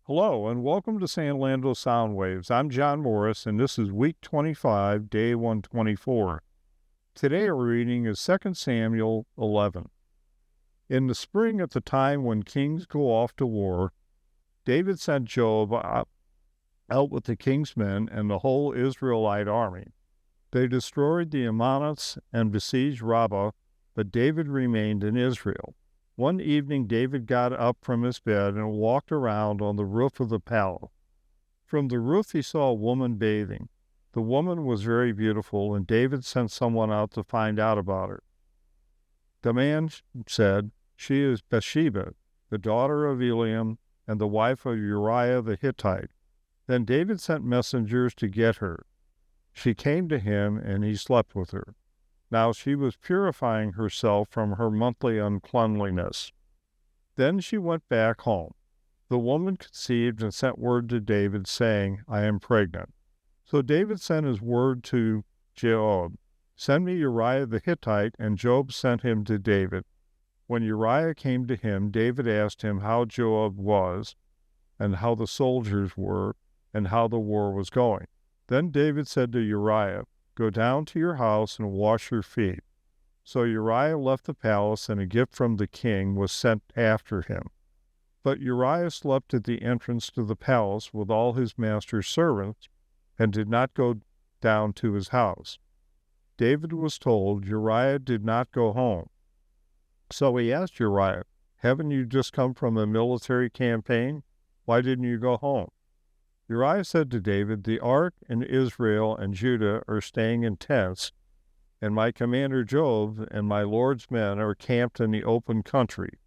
Hello, and welcome to San Orlando Sound Waves. I'm John Morris, and this is week 25, day 124. Today our reading is 2 Samuel 11. In the spring, at the time when kings go off to war, David sent Joab out with the king's men and the whole Israelite army. They destroyed the Ammonites and besieged Rabbah, but David remained in Israel. One evening David got up from his bed and walked around on the roof of the palace. From the roof he saw a woman bathing. The woman was very beautiful, and David sent someone out to find out about her. The man said, "She is Bathsheba, the daughter of Eliam, and the wife of Uriah the Hittite." Then David sent messengers to get her. She came to him, and he slept with her. Now she was purifying herself from her monthly uncleanliness. Then she went back home. The woman conceived and sent word to David, saying, "I am pregnant." So David sent his word to Joab, "Send me Uriah the Hittite," and Joab sent him to David. When Uriah came to him, David asked him how Joab was, and how the soldiers were, and how the war was going. Then David said to Uriah, "Go down to your house and wash your feet." So Uriah left the palace, and a gift from the king was sent after him. But Uriah slept at the entrance to the palace with all his master's servants, and did not go down to his house. David was told Uriah did not go home. So he asked Uriah, "Haven't you just come from a military campaign? Why didn't you go home?" Uriah said to David, "The ark and Israel and Judah are staying in tents, and my commander Joab and my lord's men are camped in the open country.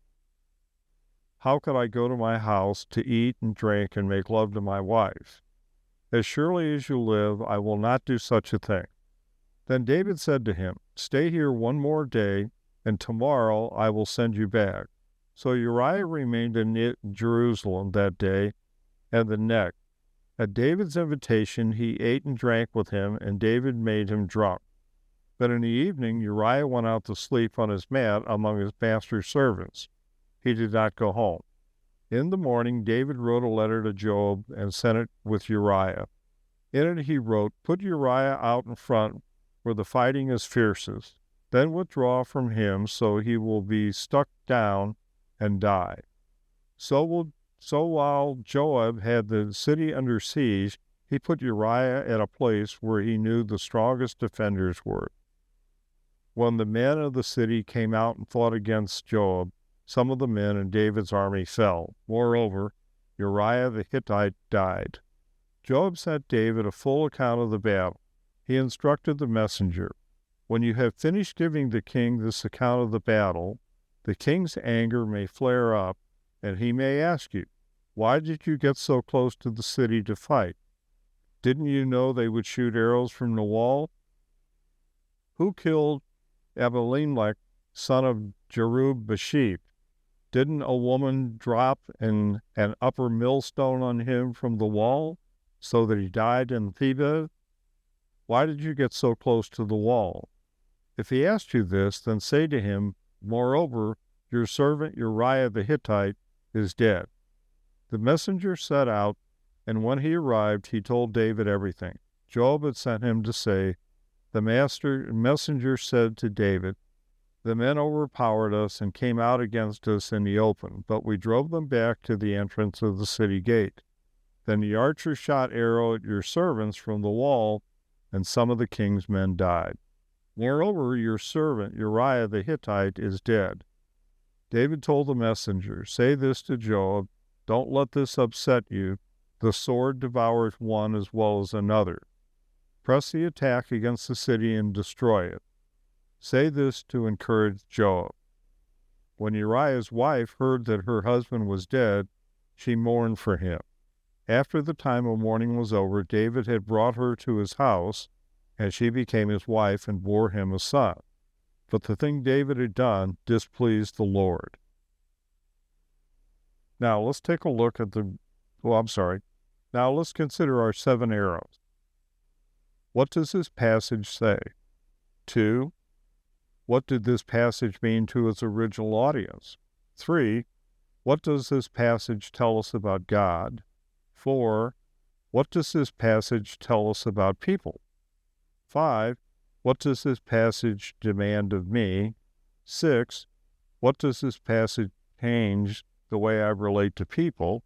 How could I go to my house to eat and drink and make love to my wife? As surely as you live, I will not do such a thing." Then David said to him, "Stay here one more day, and tomorrow I will send you back." So Uriah remained in Jerusalem that day and the next. At David's invitation, he ate and drank with him, and David made him drunk. But in the evening, Uriah went out to sleep on his mat among his master's servants. He did not go home. In the morning, David wrote a letter to Joab and sent it with Uriah. In it he wrote, "Put Uriah out in front where the fighting is fiercest. Then withdraw from him, so he will be struck down and die." So while Joab had the city under siege, he put Uriah at a place where he knew the strongest defenders were. When the men of the city came out and fought against Joab, some of the men in David's army fell. Moreover, Uriah the Hittite died. Joab sent David a full account of the battle. He instructed the messenger, "When you have finished giving the king this account of the battle, the king's anger may flare up, and he may ask you, 'Why did you get so close to the city to fight? Didn't you know they would shoot arrows from the wall? Who killed Abimelech, son of Jerub-Bathsheba? Didn't a woman drop an upper millstone on him from the wall, so that he died in Thebez? Why did you get so close to the wall?' If he asked you this, then say to him, 'Moreover, your servant Uriah the Hittite is dead.'" The messenger set out, and when he arrived, he told David everything. Joab had sent him to say, "The messenger said to David, 'The men overpowered us and came out against us in the open, but we drove them back to the entrance of the city gate. Then the archers shot arrows at your servants from the wall, and some of the king's men died. Moreover, your servant Uriah the Hittite is dead.'" David told the messenger, "Say this to Joab, 'Don't let this upset you. The sword devours one as well as another. Press the attack against the city and destroy it.' Say this to encourage Joab." When Uriah's wife heard that her husband was dead, she mourned for him. After the time of mourning was over, David had brought her to his house, and she became his wife and bore him a son. But the thing David had done displeased the Lord. Now let's take a look at Now let's consider our 7 arrows. What does this passage say? 2. What did this passage mean to its original audience? 3. what does this passage tell us about God? 4, what does this passage tell us about people? 5, what does this passage demand of me? 6, what does this passage change the way I relate to people?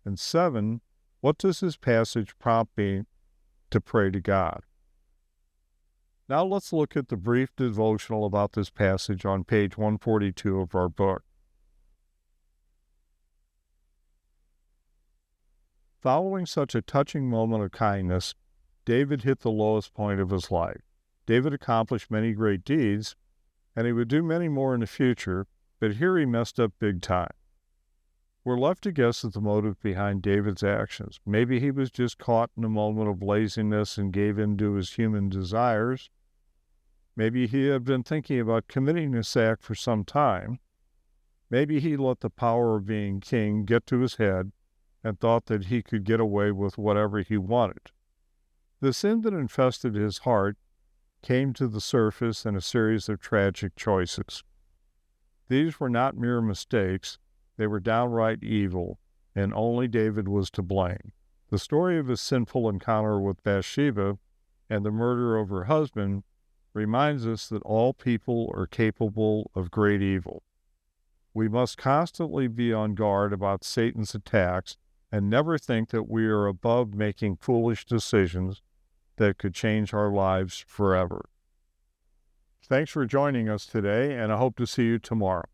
And 7, what does this passage prompt me to pray to God? Now let's look at the brief devotional about this passage on page 142 of our book. Following such a touching moment of kindness, David hit the lowest point of his life. David accomplished many great deeds, and he would do many more in the future, but here he messed up big time. We're left to guess at the motive behind David's actions. Maybe he was just caught in a moment of laziness and gave in to his human desires. Maybe he had been thinking about committing this act for some time. Maybe he let the power of being king get to his head and thought that he could get away with whatever he wanted. The sin that infested his heart came to the surface in a series of tragic choices. These were not mere mistakes. They were downright evil, and only David was to blame. The story of his sinful encounter with Bathsheba and the murder of her husband reminds us that all people are capable of great evil. We must constantly be on guard about Satan's attacks and never think that we are above making foolish decisions that could change our lives forever. Thanks for joining us today, and I hope to see you tomorrow.